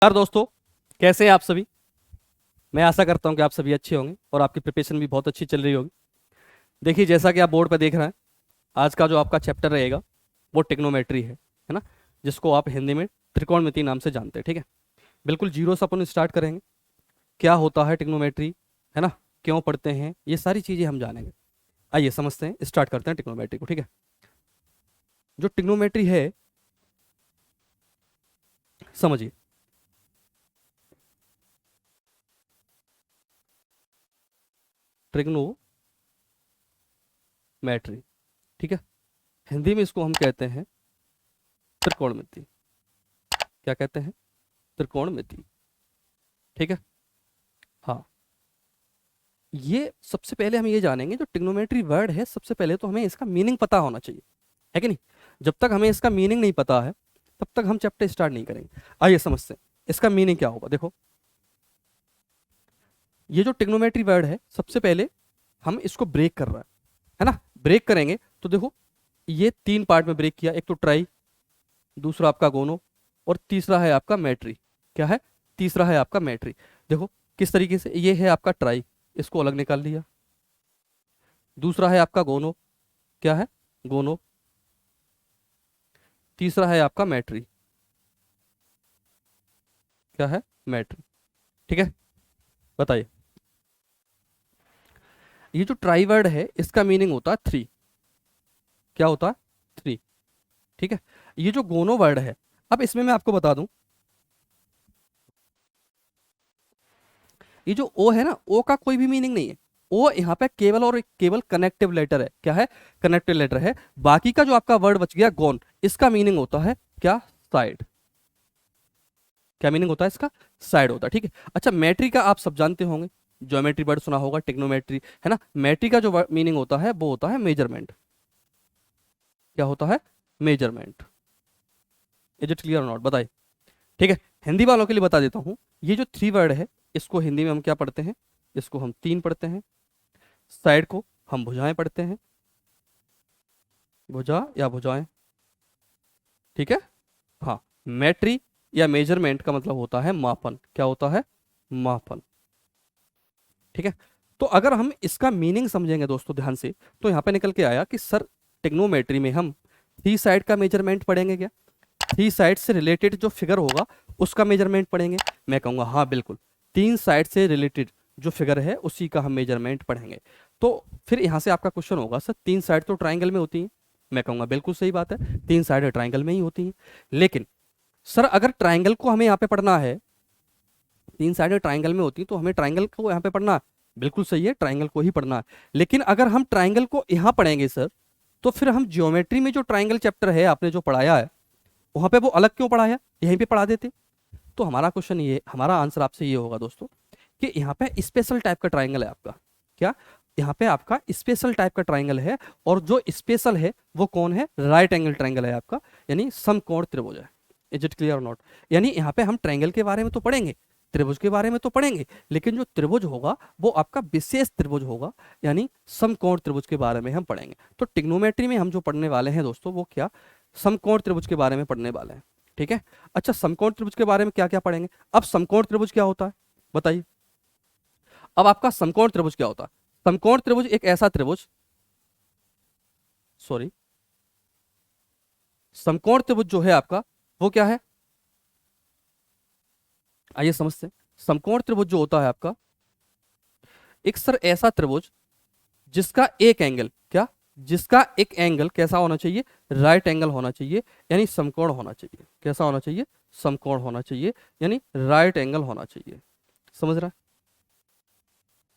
नमस्कार दोस्तों, कैसे हैं आप सभी। मैं आशा करता हूं कि आप सभी अच्छे होंगे और आपकी प्रिपरेशन भी बहुत अच्छी चल रही होगी। देखिए, जैसा कि आप बोर्ड पर देख रहे हैं, आज का जो आपका चैप्टर रहेगा वो टिग्नोमेट्री है ना, जिसको आप हिंदी में त्रिकोणमिति नाम से जानते हैं। ठीक है, बिल्कुल जीरो से अपन स्टार्ट करेंगे। क्या होता है टिग्नोमेट्री, है ना, क्यों पढ़ते हैं, ये सारी चीज़ें हम जानेंगे। आइए समझते हैं, स्टार्ट करते हैं टिग्नोमेट्री को। ठीक है, जो टिग्नोमेट्री है, समझिए, ट्रिग्नोमेट्री, ठीक है, हिंदी में इसको हम कहते हैं त्रिकोणमिति। क्या कहते हैं? त्रिकोणमिति। ठीक है, हाँ। ये सबसे पहले हम ये जानेंगे, जो ट्रिग्नोमेट्री वर्ड है, सबसे पहले तो हमें इसका मीनिंग पता होना चाहिए, है कि नहीं। जब तक हमें इसका मीनिंग नहीं पता है तब तक हम चैप्टर स्टार्ट नहीं करेंगे। आइए समझते हैं इसका मीनिंग क्या होगा। देखो, ये जो ट्रिग्नोमेट्री वर्ड है, सबसे पहले हम इसको ब्रेक कर रहा है ना। ब्रेक करेंगे तो देखो, ये तीन पार्ट में ब्रेक किया। एक तो ट्राई, दूसरा आपका गोनो, और तीसरा है आपका मैट्री। क्या है? तीसरा है आपका मैट्री। देखो किस तरीके से, ये है आपका ट्राई, इसको अलग निकाल लिया। दूसरा है आपका गोनो, क्या है? गोनो। तीसरा है आपका मैट्री, क्या है? मैट्री। ठीक है, बताइए। ये जो ट्राई वर्ड है, इसका मीनिंग होता है थ्री। क्या होता है? थ्री। ठीक है, ये जो गोनो वर्ड है, अब इसमें मैं आपको बता दूं, ये जो ओ है ना, ओ का कोई भी मीनिंग नहीं है। ओ यहाँ पे केवल और केवल कनेक्टिव लेटर है। क्या है? कनेक्टिव लेटर है। बाकी का जो आपका वर्ड बच गया गोन, इसका मीनिंग होता है क्या? साइड। क्या मीनिंग होता है इसका? साइड होता है। ठीक है, अच्छा, मैट्री का आप सब जानते होंगे, ज्योमेट्री वर्ड सुना होगा, टिग्नोमेट्री, है ना। मैट्री का जो मीनिंग होता है वो होता है मेजरमेंट। क्या होता है? Measurement. Is it clear not? बताइए। ठीक है, हिंदी वालों के लिए बता देता हूं, ये जो थ्री वर्ड है, इसको हिंदी में हम क्या पढ़ते हैं? इसको हम तीन पढ़ते हैं। साइड को हम भुजाएं पढ़ते हैं, भुजा या भुजाएं। ठीक है, हाँ। मैट्री या मेजरमेंट का मतलब होता है मापन। क्या होता है? मापन। ठीक है, तो अगर हम इसका मीनिंग समझेंगे दोस्तों ध्यान से, तो यहाँ पे निकल के आया कि सर, टिग्नोमेट्री में हम थ्री साइड का मेजरमेंट पढ़ेंगे क्या? थ्री साइड से रिलेटेड जो फिगर होगा उसका मेजरमेंट पढ़ेंगे? मैं कहूँगा हाँ बिल्कुल, तीन साइड से रिलेटेड जो फिगर है उसी का हम मेजरमेंट पढ़ेंगे। तो फिर यहाँ से आपका क्वेश्चन होगा, सर तीन साइड तो ट्राइंगल में होती हैं। मैं कहूँगा बिल्कुल सही बात है, तीन साइड ट्राइंगल में ही होती हैं। लेकिन सर, अगर ट्राइंगल को हमें यहाँ पे पढ़ना है, तीन साइड ट्राइंगल में होती है, तो हमें ट्राइंगल को यहाँ पे पढ़ना है। बिल्कुल सही है, ट्राइंगल को ही पढ़ना है। लेकिन अगर हम ट्राइंगल को यहाँ पढ़ेंगे सर, तो फिर हम ज्योमेट्री में जो ट्राइंगल चैप्टर है आपने जो पढ़ाया है, वहां पे वो अलग क्यों पढ़ाया, यहीं पे पढ़ा देते। तो हमारा क्वेश्चन ये, हमारा आंसर आपसे ये होगा दोस्तों, कि यहाँ पे स्पेशल टाइप का ट्राइंगल है आपका। क्या? यहाँ पे आपका स्पेशल टाइप का ट्राइंगल है, और जो स्पेशल है वो कौन है? राइट एंगल ट्राइंगल है आपका, यानी समकोण त्रिभुज है। इज इट क्लियर और नॉट? यानी यहाँ पे हम ट्राइंगल के बारे में तो पढ़ेंगे, त्रिभुज के बारे में तो पढ़ेंगे, लेकिन जो त्रिभुज होगा वो आपका विशेष त्रिभुज होगा, यानी समकोण त्रिभुज के बारे में हम पढ़ेंगे। तो टिग्नोमेट्री में हम जो पढ़ने वाले हैं दोस्तों, वो क्या? समकोण त्रिभुज के बारे में पढ़ने वाले हैं। ठीक है, अच्छा, समकोण त्रिभुज के बारे में क्या क्या पढ़ेंगे? अब समकोण त्रिभुज क्या होता है, बताइए। अब आपका समकोण त्रिभुज क्या होता है? समकोण त्रिभुज एक ऐसा त्रिभुज, सॉरी, समकोण त्रिभुज जो है आपका, वो क्या है? आइए समझते हैं। समकोण त्रिभुज जो होता है आपका, एक सर ऐसा त्रिभुज जिसका एक एंगल, क्या? जिसका एक एंगल कैसा होना चाहिए? राइट एंगल होना चाहिए, यानी समकोण होना चाहिए। कैसा होना चाहिए? समकोण होना चाहिए, यानी राइट एंगल होना चाहिए। समझ रहा है?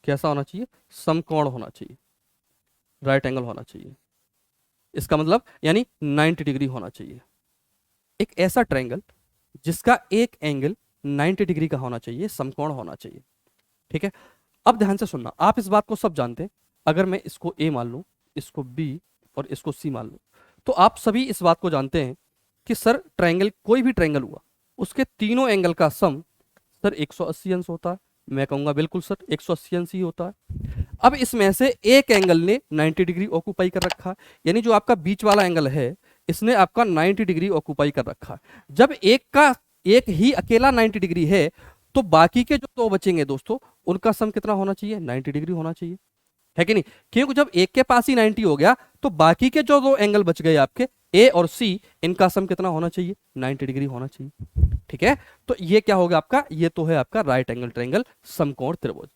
कैसा होना चाहिए? समकोण होना चाहिए, राइट एंगल होना चाहिए। इसका मतलब यानी 90 डिग्री होना चाहिए। एक ऐसा ट्रायंगल जिसका एक एंगल 90 डिग्री का होना चाहिए, समकोण होना चाहिए। ठीक है, अब ध्यान से सुनना, आप इस बात को सब जानते हैं। अगर मैं इसको ए मान लूं, इसको बी और इसको सी मान लूं, तो आप सभी इस बात को जानते हैं कि सर ट्रायंगल, कोई भी ट्रायंगल हुआ, उसके तीनों एंगल का सम सर 180 अंश होता है। मैं कहूंगा बिल्कुल सर 180 अंश ही होता है। अब इसमें से एक एंगल ने 90 डिग्री ऑक्यूपाई कर रखा है, यानी जो आपका बीच वाला एंगल है, इसने आपका 90 डिग्री ऑक्यूपाई कर रखा है। जब एक का एक ही अकेला 90 डिग्री है तो बाकी के जो दो बचेंगे दोस्तों उनका सम कितना होना चाहिए, 90 डिग्री होना चाहिए, है कि नहीं? क्योंकि जब एक के पास ही 90 हो गया तो बाकी के जो दो एंगल बच गए आपके ए और सी, इनका सम कितना होना चाहिए, 90 डिग्री होना चाहिए। ठीक है, तो ये क्या हो गया आपका, ये तो है आपका राइट एंगल ट्रायंगल समकोण त्रिभुज।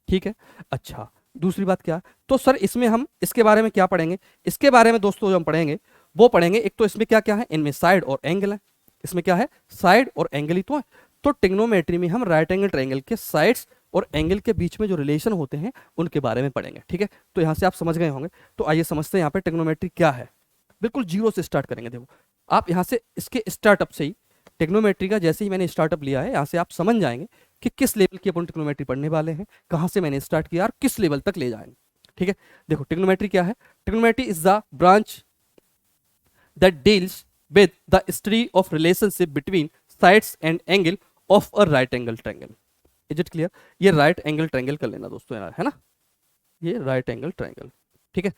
ठीक है, अच्छा दूसरी बात क्या, तो सर इसमें हम इसके बारे में क्या पढ़ेंगे, इसके बारे में दोस्तों जो हम पढ़ेंगे वो पढ़ेंगे, एक तो इसमें क्या क्या है, इनमें साइड और एंगल है, इसमें क्या है, साइड और एंगल ही तो है। तो टिग्नोमेट्री में हम राइट एंगल ट्रायंगल के साइड्स और एंगल के बीच में जो रिलेशन होते हैं उनके बारे में पढ़ेंगे। ठीक है, तो यहां से आप समझ गए होंगे। तो आइए समझते हैं यहाँ पे टिग्नोमेट्री क्या है। बिल्कुल जीरो से स्टार्ट करेंगे। देखो आप यहाँ से इसके स्टार्टअप से ही टिग्नोमेट्री का जैसे ही मैंने स्टार्टअप लिया है यहाँ से आप समझ जाएंगे कि किस लेवल की अपन टिग्नोमेट्री पढ़ने वाले हैं, कहाँ से मैंने स्टार्ट किया और किस लेवल तक ले जाएंगे। ठीक है, देखो टिग्नोमेट्री क्या है, trigonometry is the branch that deals with the study of relationship between sides and angle of a right angle triangle. Is it clear? ये right angle triangle कर लेना दोस्तों, है ना, ये right angle triangle। ठीक है,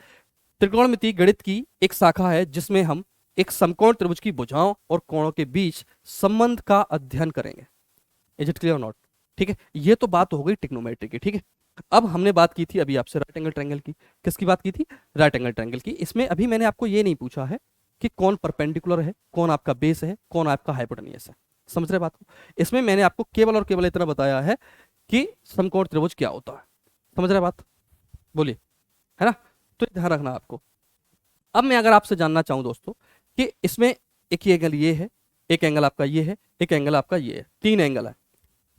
त्रिकोणमिति गणित की एक शाखा है जिसमें हम एक समकोण त्रिभुज की भुजाओं और कोणों के बीच संबंध का अध्ययन करेंगे। Is it clear not? ठीक है, ये तो बात हो गई टिग्नोमेट्री की। ठीक है, अब हमने बात की थी अभी आपसे राइट एंगल ट्रायंगल की। किसकी बात की थी, राइट एंगल ट्रायंगल की। इसमें अभी मैंने आपको ये नहीं पूछा है कि कौन परपेंडिकुलर है, कौन आपका बेस है, कौन आपका हाइपोटेन्यूस है। समझ रहे बात को? इसमें मैंने आपको केवल और केवल इतना बताया है कि समकोण त्रिभुज क्या होता है। समझ रहे बात? बोलिए, है ना? तो ध्यान रखना आपको। अब मैं अगर आपसे जानना चाहूं दोस्तों कि इसमें एक ही एंगल ये है, एक एंगल आपका ये है, एक एंगल आपका ये है, तीन एंगल है,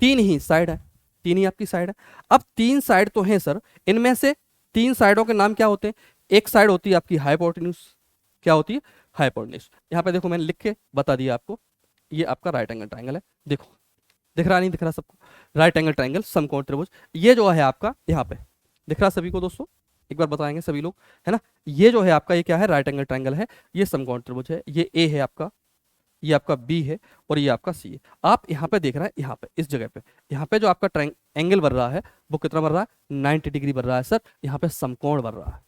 तीन ही साइड है, तीन ही आपकी साइड है। अब तीन साइड तो हैं सर, इनमें से तीन साइडों के नाम क्या होते हैं? एक साइड होती है आपकी हाइपोटेन्यूस। क्या होती है? हाइपोटेन्यूस। यहाँ पे देखो मैंने लिख के बता दिया आपको, ये आपका राइट एंगल ट्रायंगल है। देखो दिख रहा नहीं दिख रहा सबको? राइट एंगल ट्रायंगल समकोण त्रिभुज, ये जो है आपका यहाँ पे दिख रहा सभी को दोस्तों? एक बार बताएंगे सभी लोग, है ना? ये जो है आपका ये क्या है? राइट एंगल ट्रायंगल है, ये समकोण त्रिभुज है, ये ए है आपका, ये आपका बी है और ये आपका सी है। आप यहाँ पे देख रहे हैं, यहाँ पे इस जगह पे, यहाँ पे जो आपका एंगल बन रहा है वो कितना बन रहा है? 90 डिग्री बन रहा है सर, यहाँ पे समकोण बन रहा है।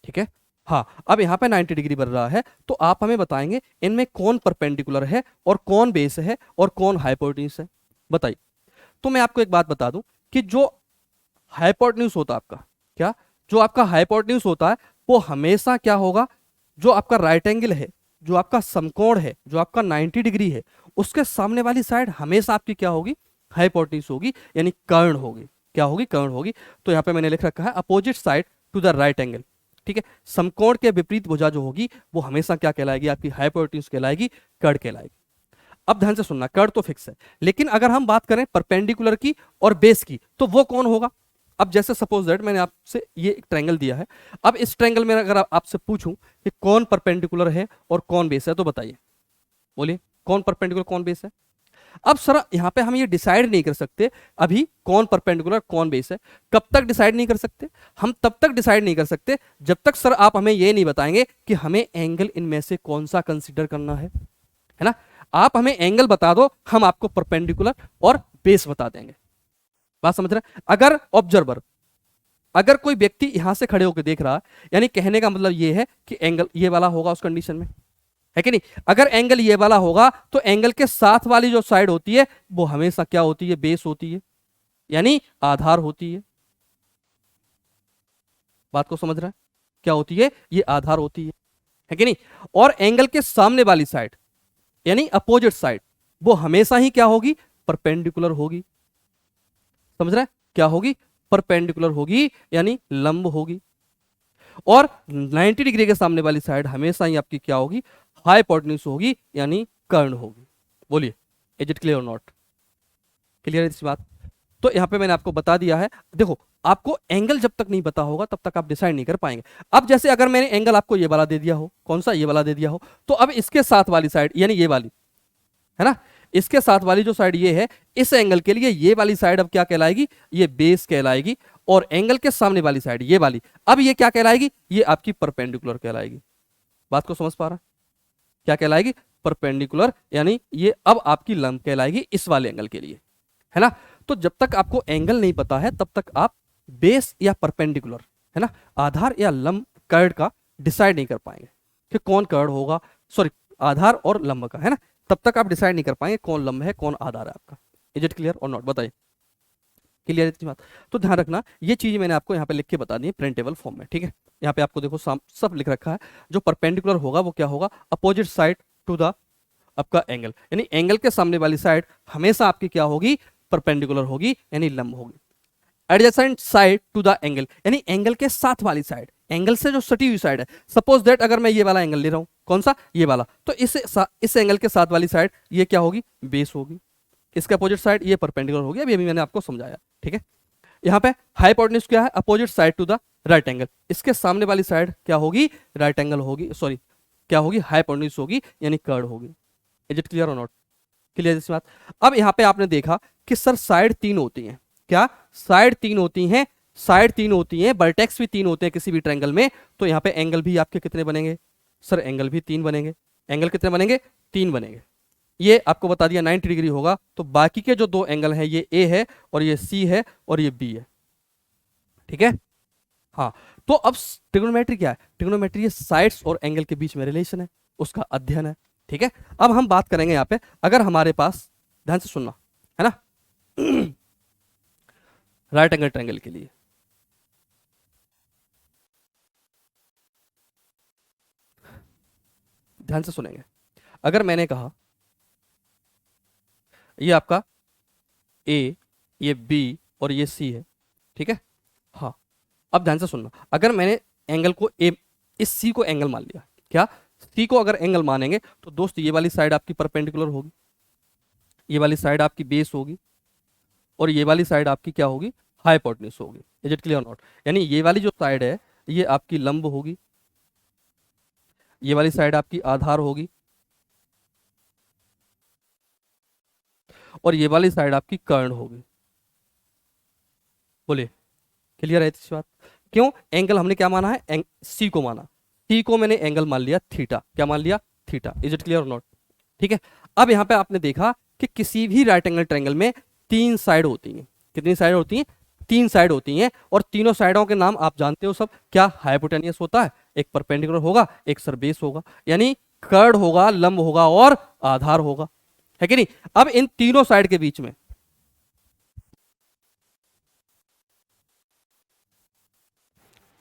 ठीक है, हाँ। अब यहाँ पे 90 डिग्री बन रहा है तो आप हमें बताएंगे इनमें कौन परपेंडिकुलर है और कौन बेस है और कौन हाइपोटेन्यूस है, बताइए। तो मैं आपको एक बात बता दूं कि जो हाइपोटेन्यूस होता है आपका, क्या जो आपका हाइपोटेन्यूस होता है वो हमेशा क्या होगा? जो आपका राइट एंगल है, जो आपका समकोण है, जो आपका 90 डिग्री है, उसके सामने वाली साइड हमेशा आपकी क्या होगी? हाइपोटेन्यूस होगी, यानी कर्ण होगी। क्या होगी? कर्ण होगी। तो यहाँ पे मैंने लिख रखा है opposite side to the right angle. ठीक है, समकोण के विपरीत भुजा जो होगी वो हमेशा क्या कहलाएगी? आपकी हाइपोटेन्यूस कहलाएगी, कर्ण कहलाएगी। अब ध्यान से सुनना, कर्ण तो फिक्स है, लेकिन अगर हम बात करें परपेंडिकुलर की और बेस की तो वो कौन होगा? अब जैसे सपोज दैट मैंने आपसे ये एक ट्रायंगल दिया है, अब इस ट्रायंगल में अगर आपसे पूछूं कि कौन परपेंडिकुलर है और कौन बेस है तो बताइए, बोलिए कौन परपेंडिकुलर कौन बेस है? अब सर यहाँ पे हम ये डिसाइड नहीं कर सकते अभी कौन परपेंडिकुलर कौन बेस है। कब तक डिसाइड नहीं कर सकते? हम तब तक डिसाइड नहीं कर सकते जब तक सर आप हमें ये नहीं बताएंगे कि हमें एंगल इनमें से कौन सा कंसिडर करना है ना? आप हमें एंगल बता दो, हम आपको परपेंडिकुलर और बेस बता देंगे। बात समझ रहे हैं? अगर ऑब्जर्वर, अगर कोई व्यक्ति यहां से खड़े होकर देख रहा है, यानी कहने का मतलब ये है कि एंगल ये वाला होगा उस कंडीशन में, है कि नहीं? अगर एंगल ये वाला होगा तो एंगल के साथ वाली जो साइड होती है वो हमेशा क्या होती है? बेस होती है, यानी आधार होती है। बात को समझ रहा है? क्या होती है? ये आधार होती है कि नहीं? और एंगल के सामने वाली साइड यानी अपोजिट साइड वो हमेशा ही क्या होगी? परपेंडिकुलर होगी। समझ रहे हैं? क्या होगी? परपेंडिकुलर होगी, यानी लंब होगी। और 90 डिग्री के सामने वाली साइड हमेशा ही आपकी क्या होगी? हाइपोटेन्यूस होगी, यानी कर्ण होगी। बोलिए, इज इट क्लियर और नॉट? क्लियर है इस बात? तो यहां पे मैंने आपको बता दिया है। देखो आपको एंगल जब तक नहीं पता होगा तब तक आप डिसाइड नहीं कर पाएंगे। अब जैसे अगर मैंने एंगल आपको ये वाला दे दिया हो, कौन सा? ये वाला दे दिया हो, तो अब इसके साथ वाली साइड यानी ये वाली, है ना, इसके साथ वाली जो साइड ये है, इस एंगल के लिए ये वाली साइड अब क्या कहलाएगी? ये बेस कहलाएगी। और एंगल के सामने वाली साइड ये वाली, अब ये क्या कहलाएगी? ये आपकी परपेंडिकुलर कहलाएगी। बात को समझ पा रहा? क्या कहलाएगी? परपेंडिकुलर, यानी ये अब आपकी लंब कहलाएगी इस वाले एंगल के लिए, है ना? तो जब तक आपको एंगल नहीं पता है तब तक आप बेस या परपेंडिकुलर, है ना, आधार या लंब, कर्ण का डिसाइड नहीं कर पाएंगे कि कौन कर्ण होगा, सॉरी आधार और लंब का, है ना, तब तक आप डिसाइड नहीं कर पाएंगे कौन लंब है कौन आधार है आपका। इज इट क्लियर और नॉट, बताइए क्लियर है इतनी बात। तो ध्यान रखना ये चीज मैंने आपको यहाँ पे लिख के बता दी है प्रिंटेबल फॉर्म में, ठीक है। यहाँ पे आपको देखो सब लिख रखा है। जो परपेंडिकुलर होगा वो क्या होगा, अपोजिट साइड टू द आपका एंगल, यानी एंगल के सामने वाली साइड हमेशा आपकी क्या होगी, परपेंडिकुलर होगी यानी लंब होगी। Adjacent side to the angle, यानी एंगल के साथ वाली साइड, एंगल से जो सटी हुई साइड है। सपोज दैट अगर मैं ये वाला एंगल ले रहा हूं, कौन सा, ये वाला, तो इस एंगल के साथ वाली साइड ये क्या होगी, बेस होगी। इसके अपोजिट साइड ये परपेंडिकुलर होगी, अभी मैंने आपको समझाया, ठीक है। यहाँ पे हाइपोटेन्यूज क्या है, opposite side to the right angle, इसके सामने वाली साइड क्या होगी, राइट एंगल होगी, सॉरी क्या होगी, हाइपोटेन्यूज होगी यानी कर्ड होगी। इज इट क्लियर और नॉट, क्लियर इस बात। अब यहाँ पे आपने देखा कि सर साइड तीन होती हैं, क्या साइड तीन होती हैं, साइड तीन होती हैं, वर्टेक्स भी तीन होते हैं किसी भी ट्रायंगल में, तो यहाँ पे एंगल भी आपके कितने बनेंगे, सर एंगल भी तीन बनेंगे। एंगल कितने बनेंगे, तीन बनेंगे। ये आपको बता दिया 90 डिग्री होगा, तो बाकी के जो दो एंगल हैं ये ए है और ये सी है और ये बी है, ठीक है। हाँ, तो अब ट्रिग्नोमेट्री क्या है, ट्रिग्नोमेट्री ये साइड्स और एंगल के बीच में रिलेशन है, उसका अध्ययन है, ठीक है। अब हम बात करेंगे यहाँ पे, अगर हमारे पास, ध्यान से सुनना है ना, राइट एंगल ट्रायंगल के लिए ध्यान से सुनेंगे। अगर मैंने कहा ये आपका ए, ये बी और ये सी है, ठीक है। हाँ, अब ध्यान से सुनना, अगर मैंने एंगल को ए, इस सी को एंगल मान लिया, क्या सी को अगर एंगल मानेंगे तो दोस्त ये वाली साइड आपकी परपेंडिकुलर होगी, ये वाली साइड आपकी बेस होगी और ये वाली साइड आपकी क्या होगी, हाइपोटेन्यूज होगी। इज इट क्लियर नॉट, यानी ये वाली जो साइड है ये आपकी लंब होगी, ये वाली साइड आपकी आधार होगी और ये वाली साइड आपकी कर्ण होगी। बोलिए क्लियर है इस बात। क्यों, एंगल हमने क्या माना है, सी को माना, सी को मैंने एंगल मान लिया थीटा, क्या मान लिया, theta. Is it clear not, ठीक है। अब यहां पे आपने देखा कि किसी भी राइट एंगल ट्रायंगल में तीन साइड होती हैं, कितनी साइड होती हैं, तीन साइड होती हैं, और तीनों साइडों के नाम आप जानते हो सब, क्या हाइपोटेनियस होता है, एक परपेंडिकुलर होगा, एक सरबेस होगा, यानी कर्ड होगा, लंब होगा और आधार होगा, है कि नहीं। अब इन तीनों साइड के बीच में,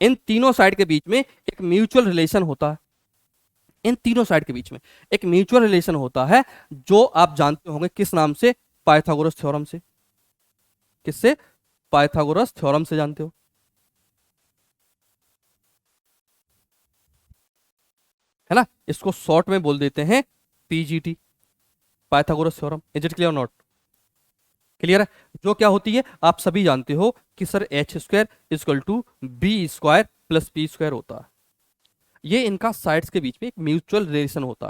इन तीनों साइड के बीच में एक म्यूचुअल रिलेशन होता है, इन तीनों साइड के बीच में एक म्यूचुअल रिलेशन होता है, जो आप जानते होंगे किस नाम से, पाइथागोरस थ्योरम से। किससे, पाइथागोरस थ्योरम से, जानते हो, है ना। इसको शॉर्ट में बोल देते हैं PGT, Pythagoras theorem. Is it clear not, clear है। जो क्या होती है आप सभी जानते हो कि sir H square is equal to B square plus P square होता है। ये इनका साइड्स के बीच में एक म्यूचुअल रिलेशन होता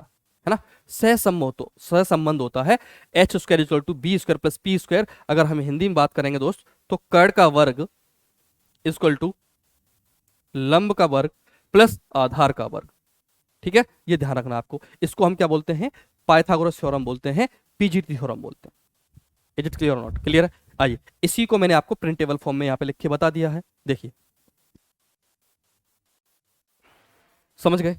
है ना, सहसंबंध होता है। H square is equal to B square plus P square, अगर हम हिंदी में बात करेंगे दोस्त, तो कर्ण का वर्ग इजक्वल टू लंब का वर्ग प्लस आधार का वर्ग, ठीक है। ये ध्यान रखना आपको, इसको हम क्या बोलते हैं, पाइथागोरस थ्योरम बोलते हैं, पीजीटी थ्योरम बोलते हैं। इज इट क्लियर और नॉट, क्लियर है। आइए, इसी को मैंने आपको प्रिंटेबल फॉर्म में यहाँ पे लिख के बता दिया है, देखिए समझ गए।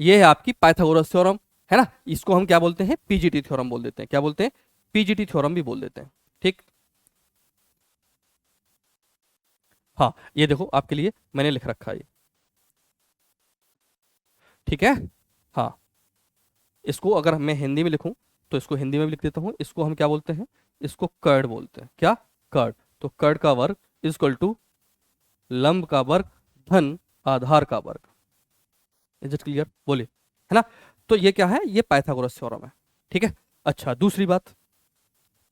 ये है आपकी पाइथागोरस थ्योरम, है ना। इसको हम क्या बोलते हैं, पीजीटी थ्योरम बोल देते हैं, क्या बोलते हैं, पीजीटी थ्योरम भी बोल देते हैं, ठीक। हाँ, ये देखो आपके लिए मैंने लिख रखा है, ठीक है। हाँ, इसको अगर मैं हिंदी में लिखूं तो इसको हिंदी में भी लिख देता हूं, इसको हम क्या बोलते हैं, इसको कर्ड बोलते हैं, क्या, कर्ड। तो कर्ड का वर्ग इजक्वल टू लंब का वर्ग धन आधार का वर्ग। इज इट क्लियर, बोलिए, है ना। तो ये क्या है, ये पाइथागोरस थ्योरम है, ठीक है। अच्छा, दूसरी बात,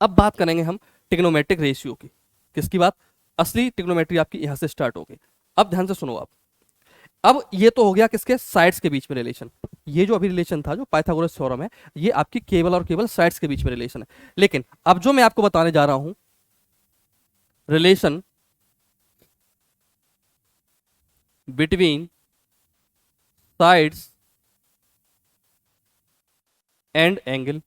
अब बात करेंगे हम ट्रिग्नोमेट्रिक रेशियो की। किसकी बात, असली ट्रिग्नोमेट्री आपकी यहां से स्टार्ट होगी। अब ध्यान से सुनो आप, अब ये तो हो गया किसके, साइड्स के बीच में रिलेशन। ये जो अभी रिलेशन था, जो पाइथागोरस थ्योरम है, ये आपकी केवल और केवल साइड्स के बीच में रिलेशन है। लेकिन अब जो मैं आपको बताने जा रहा हूं, relation between sides and angle,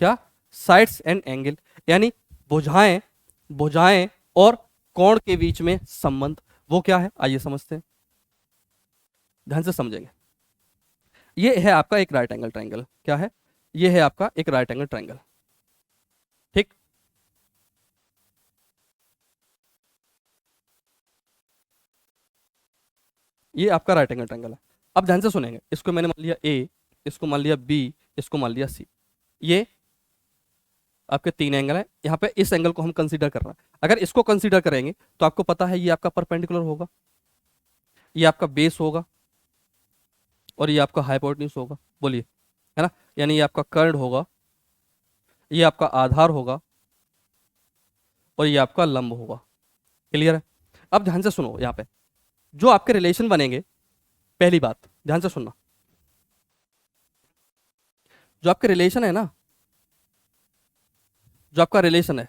क्या, साइड्स एंड एंगल, यानी भुजाएं, भुजाएं और कोण के बीच में संबंध, वो क्या है, आइए समझते हैं, ध्यान से समझेंगे। ये है आपका एक राइट एंगल ट्राइंगल। क्या है? ये है आपका एक राइट एंगल ट्राइंगल। ठीक। ये आपका राइट एंगल ट्राइंगल है। अब ध्यान से सुनेंगे, इसको मैंने मान लिया ए, इसको मान लिया बी, इसको मान लिया सी। ये आपके तीन एंगल है। यहाँ पे इस एंगल को हम कंसीडर कर रहे हैं। अगर इसको कंसीडर करेंगे तो आपको पता है ये आपका परपेंडिकुलर होगा, ये आपका बेस होगा, और ये आपका हाइपोटेन्यूज होगा। बोलिए, है ना? यानी ये आपका कर्ड होगा, ये आपका आधार होगा, और ये आपका लंब होगा। क्लियर है? अब ध्यान से सुनो, यहाँ पे जो आपके रिलेशन बनेंगे, पहली बात ध्यान से सुनना, जो आपके रिलेशन है ना, जो आपका रिलेशन है,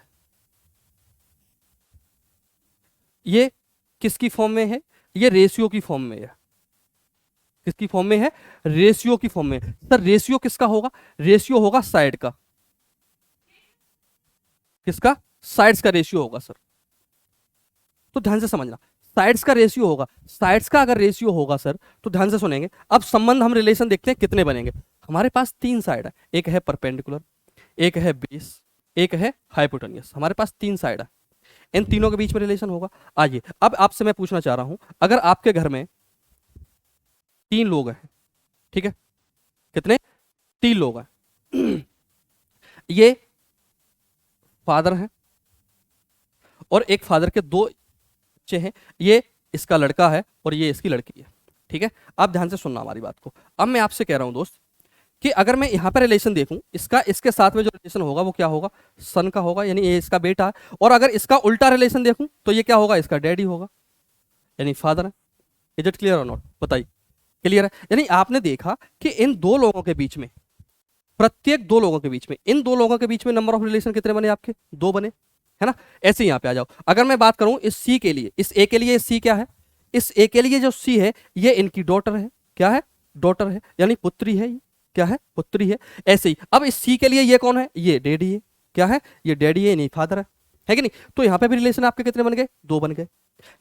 ये किसकी फॉर्म में है? ये रेशियो की फॉर्म में है। किसकी फॉर्म में है? रेशियो की फॉर्म में। सर रेशियो किसका होगा? रेशियो होगा साइड का। किसका? साइड्स का रेशियो होगा सर। तो ध्यान से समझना, साइड्स का रेशियो होगा। साइड्स का अगर रेशियो होगा सर, तो ध्यान से सुनेंगे। अब संबंध हम रिलेशन देखते हैं कितने बनेंगे। हमारे पास तीन साइड है, एक है परपेंडिकुलर, एक है बेस, एक है हाइपोटेन्यूस। हमारे पास तीन साइड है, इन तीनों के बीच में रिलेशन होगा। आइए अब आपसे मैं पूछना चाह रहा हूं, अगर आपके घर में तीन लोग हैं, ठीक है? कितने? तीन लोग हैं। ये फादर हैं, और एक फादर के दो बच्चे हैं। ये इसका लड़का है और ये इसकी लड़की है। ठीक है? आप ध्यान से सुनना हमारी बात को। अब मैं आपसे कह रहा हूं दोस्त, कि अगर मैं यहाँ पे रिलेशन देखूं, इसका इसके साथ में जो रिलेशन होगा वो क्या होगा? सन का होगा, यानी ये इसका बेटा है। और अगर इसका उल्टा रिलेशन देखूं तो ये क्या होगा? इसका डैडी होगा, यानी फादर है। इज इट क्लियर और नॉट? बताइए। क्लियर है? यानी आपने देखा कि इन दो लोगों के बीच में, प्रत्येक दो लोगों के बीच में, इन दो लोगों के बीच में नंबर ऑफ रिलेशन कितने बने आपके? दो बने, है ना? ऐसे ही यहाँ पे आ जाओ। अगर मैं बात करूं इस सी के लिए, इस ए के लिए, सी क्या है? इस ए के लिए जो सी है, ये इनकी डॉटर है। क्या है? डॉटर है, यानी पुत्री है ये। क्या है? पुत्री है। ऐसे ही अब इस सी के लिए ये कौन है? ये डैडी है। क्या है? ये डैडी है, नहीं फादर है कि नहीं? तो यहाँ पे भी रिलेशन आपके कितने बन गए? दो बन गए।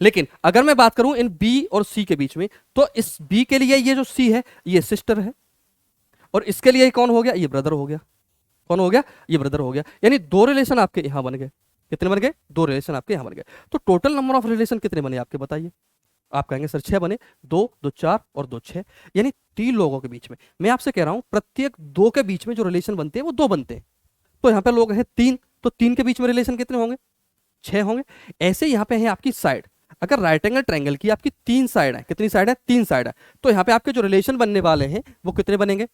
लेकिन अगर मैं बात करूं इन बी और सी के बीच में, तो इस बी के लिए ये जो सी है, ये सिस्टर है, और इसके लिए कौन हो गया? ये ब्रदर हो गया। कौन हो गया? ये ब्रदर हो गया। यानी दो रिलेशन आपके यहां बन गए। कितने बन गए? दो रिलेशन आपके यहां बन गए। तो टोटल नंबर ऑफ रिलेशन कितने बने आपके? बताइए। आप कहेंगे सर छह बने। दो दो चार और दो छह, यानी तीन लोगों के बीच में। मैं आपसे कह रहा हूं प्रत्येक दो के बीच में जो रिलेशन बनते हैं वो दो बनते हैं। तो यहाँ पे लोग हैं तीन, तो तीन के बीच में रिलेशन कितने होंगे? छह होंगे। ऐसे यहाँ पे है आपकी साइड। अगर राइट एंगल ट्रायंगल की आपकी तीन साइड है, कितनी साइड है? तीन साइड है। तो यहाँ पे आपके जो रिलेशन बनने वाले हैं वो कितने बनेंगे?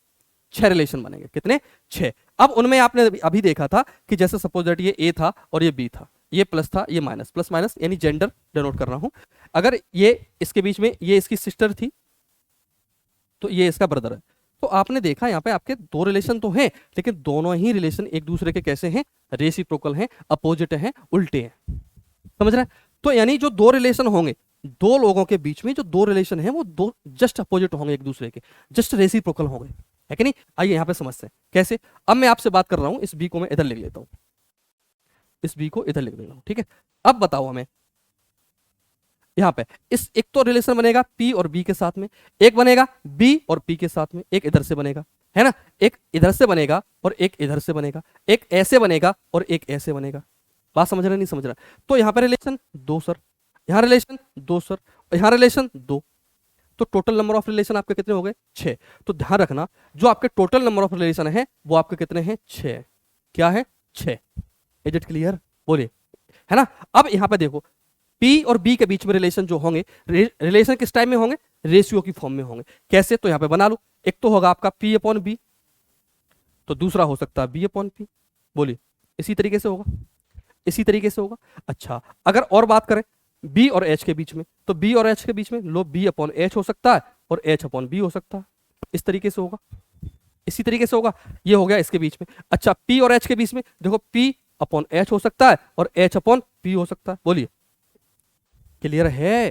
छह रिलेशन बनेंगे। कितने? छह। अब उनमें आपने अभी देखा था कि जैसे सपोज दैट ये ए था और ये बी था, ये प्लस था, ये माइनस, प्लस माइनस यानी जेंडर डिनोट कर रहा हूं। अगर ये इसके बीच में, ये इसकी सिस्टर थी, तो ये इसका ब्रदर है। तो आपने देखा यहाँ पे आपके दो रिलेशन तो हैं, लेकिन दोनों ही रिलेशन एक दूसरे के कैसे हैं? रेसिप्रोकल हैं, अपोजिट हैं, उल्टे हैं। समझ रहे हैं? तो यानी जो दो रिलेशन होंगे, दो लोगों के बीच में जो दो रिलेशन है वो दो जस्ट अपोजिट होंगे एक दूसरे के, जस्ट रेसिप्रोकल होंगे, है कि नहीं? आइए यहां पे समझते हैं कैसे। अब मैं आपसे बात कर रहा हूं, इस बी को मैं इधर लिख लेता हूं, इस बी को इधर लिख देता हूं। ठीक है? अब बताओ हमें यहां पे इस एक तो रिलेशन बनेगा पी और बी के साथ में, एक बनेगा बी और पी के साथ में, एक इधर से बनेगा, है ना? एक इधर से बनेगा और एक इधर से बनेगा, एक ऐसे बनेगा और एक ऐसे बनेगा। बात समझ रहे नहीं समझ रहा? तो यहां पर रिलेशन दो सर, यहां रिलेशन दो सर, और यहां रिलेशन दो। तो टोटल नंबर ऑफ रिलेशन आपके कितने हो गए? छह। तो ध्यान रखना, जो आपके टोटल नंबर ऑफ रिलेशन है वो आपके कितने हैं? छह। क्या है? छह। Is it clear? बोलिए, है ना? अब यहां पे देखो, पी और बी के बीच में रिलेशन जो होंगे, रिलेशन किस टाइप में होंगे? रेशियो की फॉर्म में होंगे। कैसे? तो यहां पे बना लो। एक तो होगा आपका पी अपॉन बी, तो दूसरा हो सकता है बी अपॉन पी। बोलिए, इसी तरीके से होगा, इसी तरीके से होगा। अच्छा, अगर और बात करें बी और एच के बीच में, तो बी और एच के बीच में लो बी अपॉन एच हो सकता है और एच अपॉन बी हो सकता है। इस तरीके से होगा, इसी तरीके से होगा। ये हो गया इसके बीच में। अच्छा, पी और एच के बीच में देखो, पी अपॉन एच हो सकता है और एच अपॉन पी हो सकता है। बोलिए, क्लियर है?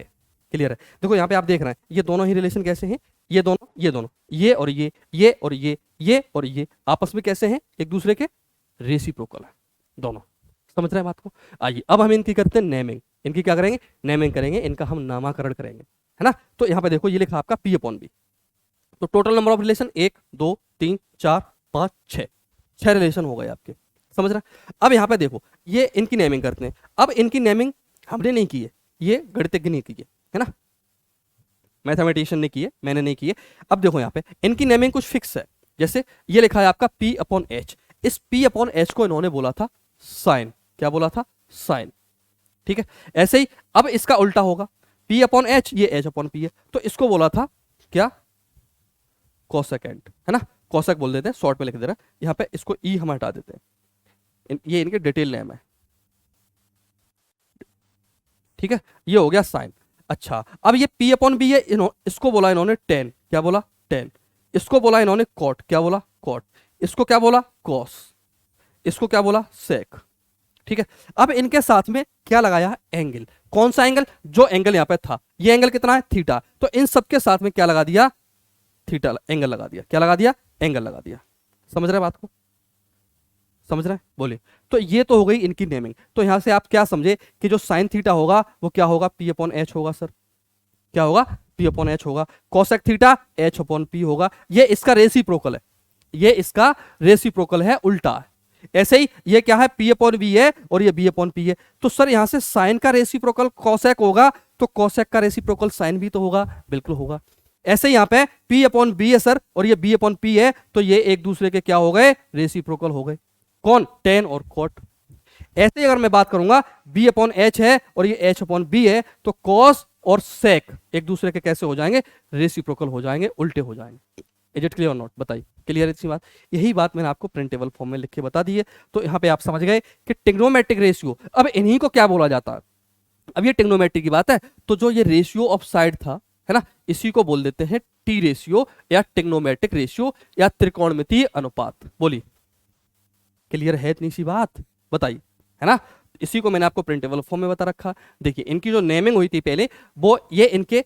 क्लियर है? देखो यहाँ पे आप देख रहे हैं ये दोनों ही रिलेशन कैसे हैं? ये दोनों, ये दोनों, ये और ये और ये और ये आपस में कैसे हैं? एक दूसरे के रेसिप्रोकल है दोनों। समझ रहे हैं बात को? आइए अब हम इनकी करते हैं नेमिंग। इनकी क्या करेंगे? नेमिंग करेंगे, इनका हम नामाकरण करेंगे, है ना? तो यहाँ पे देखो ये लिखा आपका पी अपॉन बी, तो total number of relation 1 2 3 4 5 6, 6 relation हो गए आपके, समझ रहे हैं। अब यहाँ पे देखो ये इनकी नेमिंग करते हैं। अब इनकी नेमिंग हमने नहीं की है, ये गणितज्ञ ने की है ना, मैथमेटिशियन ने की है, मैंने नहीं की है। अब देखो यहाँ पे इनकी नेमिंग कुछ फिक्स है, जैसे ये लिखा है आपका P अपॉन एच, इस P अपॉन एच को इन्होंने बोला था साइन, क्या बोला था, साइन, ठीक है। ऐसे ही अब इसका उल्टा होगा, P अपॉन एच, ये एच अपॉन पी है, तो इसको बोला था क्या, कोसेकेंट, है ना, कोसेक बोल देते हैं, शॉर्ट में लिख दे रहा है यहाँ पे, इसको ई हम हटा देते हैं, ये इनके डिटेल नेम है, ठीक है। ये हो गया साइन। अच्छा अब ये P अपॉन बी है, इसको बोला इन्होंने टेन, क्या बोला, टेन, इसको बोला इन्होंने कॉट, क्या बोला, कॉट, इसको क्या बोला, कॉस, इसको क्या बोला, सेक, ठीक है। अब इनके साथ में क्या लगाया, एंगल, कौन सा एंगल, जो एंगल यहां पे था, ये एंगल कितना है, थीटा, तो इन सबके साथ में क्या लगा दिया, थीटा एंगल लगा दिया, क्या लगा दिया, एंगल लगा दिया। समझ रहे बात को, समझ रहे हैं, बोलिए। तो ये तो हो गई इनकी नेमिंग। तो यहां से आप क्या समझे कि जो साइन थीटा होगा वो क्या होगा, P अपॉन एच होगा सर, क्या होगा, P अपॉन एच होगा। Cosec theta H upon P होगा। ये इसका रेसिप्रोकल है, ये इसका रेसिप्रोकल है, उल्टा है। ऐसे ही ये क्या है, P अपॉन बी है और ये B अपॉन P है। तो सर यहां से साइन का रेसिप्रोकल कोसेक होगा, तो कोसेक का रेसिप्रोकल साइन भी तो होगा, बिल्कुल होगा। ऐसे यहां पे P अपॉन बी है सर और ये B अपॉन P है, तो ये एक दूसरे के क्या हो गए, रेसिप्रोकल हो गए। कौन, टेन और कॉट। ऐसे अगर मैं बात करूंगा B अपॉन एच है और ये H अपॉन बी है, तो कॉस और सेक एक दूसरे के कैसे हो जाएंगे, रेसिप्रोकल हो जाएंगे, उल्टे हो जाएंगे। इज इट क्लियर और नॉट, बताइए, क्लियर है इसी बात। यही बात मैंने आपको प्रिंटेबल फॉर्म में लिख के बता दी है। तो यहाँ पे आप समझ गए कि ट्रिग्नोमेट्रिक रेशियो, अब इन्हीं को क्या बोला जाता है, अब ये ट्रिग्नोमेट्रिक की बात है, तो जो ये रेशियो ऑफ साइड था, है ना, इसी को बोल देते हैं टी रेशियो या ट्रिग्नोमेट्रिक रेशियो या त्रिकोणमितीय अनुपात। बोलिए, क्लियर है इतनी सी बात, बताइए, है ना। इसी को मैंने आपको प्रिंटेबल फॉर्म में बता रखा। देखिए इनकी जो नेमिंग हुई थी पहले, वो ये इनके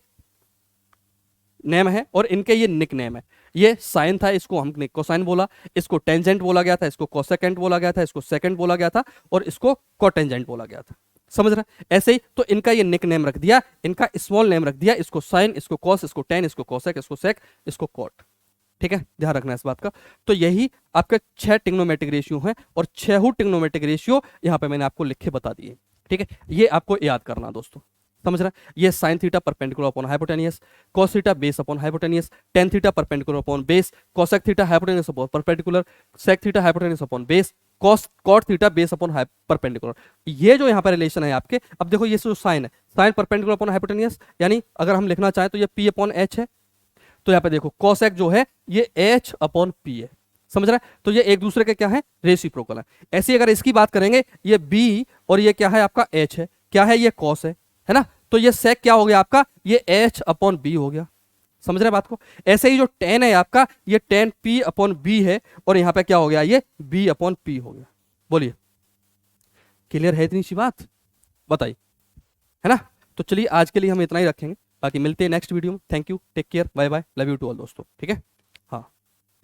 नेम है और इनके ये निक नेम है। ये साइन था, इसको हमने कोसाइन बोला, इसको टेंजेंट बोला गया था, इसको कोसेकेंट बोला गया था, इसको सेकेंड बोला गया था और इसको कोटेंजेंट बोला गया था। समझ रहे हैं, ऐसे ही तो इनका ये निक नेम रख दिया, इनका स्मॉल नेम रख दिया, इसको साइन, इसको कॉस, इसको टेन, इसको कोसेक, इसको सेक, इसको कॉट। ठीक है, ध्यान रखना इस बात का। तो यही आपके 6 ट्रिग्नोमेट्रिक रेशियो हैं और 6 ट्रिग्नोमेट्रिक रेशियो यहाँ पे मैंने आपको लिख के बता दिए। ठीक है, ये आपको याद करना दोस्तों, समझ रहे हैं। ये sine theta perpendicular upon hypotenuse, cos theta base upon hypotenuse, tan theta perpendicular upon base, cosec theta hypotenuse upon perpendicular, sec theta hypotenuse upon base, cos cot theta base upon perpendicular. ये जो यहाँ पर relation है आपके, अब देखो ये जो साइन है, साइन परपेंडिकुलर अपॉन हाइपोटेनियस, यानी अगर हम लिखना चाहें तो ये P अपॉन एच है, तो यहाँ पे देखो कोसेक जो है ये H अपॉन P है, समझ रहे हैं। तो ये एक दूसरे के क्या है, रेसिप्रोकल है। ऐसे अगर इसकी बात करेंगे, ये B और ये क्या है आपका H है, क्या है, ये कॉस है ना। तो ये सेक क्या हो गया आपका, ये H अपॉन बी हो गया, समझ रहे हैं बात को। ऐसे ही जो टेन है आपका, ये टेन P अपॉन बी है और यहाँ पे क्या हो गया, ये B अपॉन P हो गया। बोलिए, क्लियर है इतनी सी बात, बताइए, है ना। तो चलिए आज के लिए हम इतना ही रखेंगे, बाकी मिलते हैं नेक्स्ट वीडियो में। Thank you, take care, bye bye, love you to all दोस्तों, ठीक है।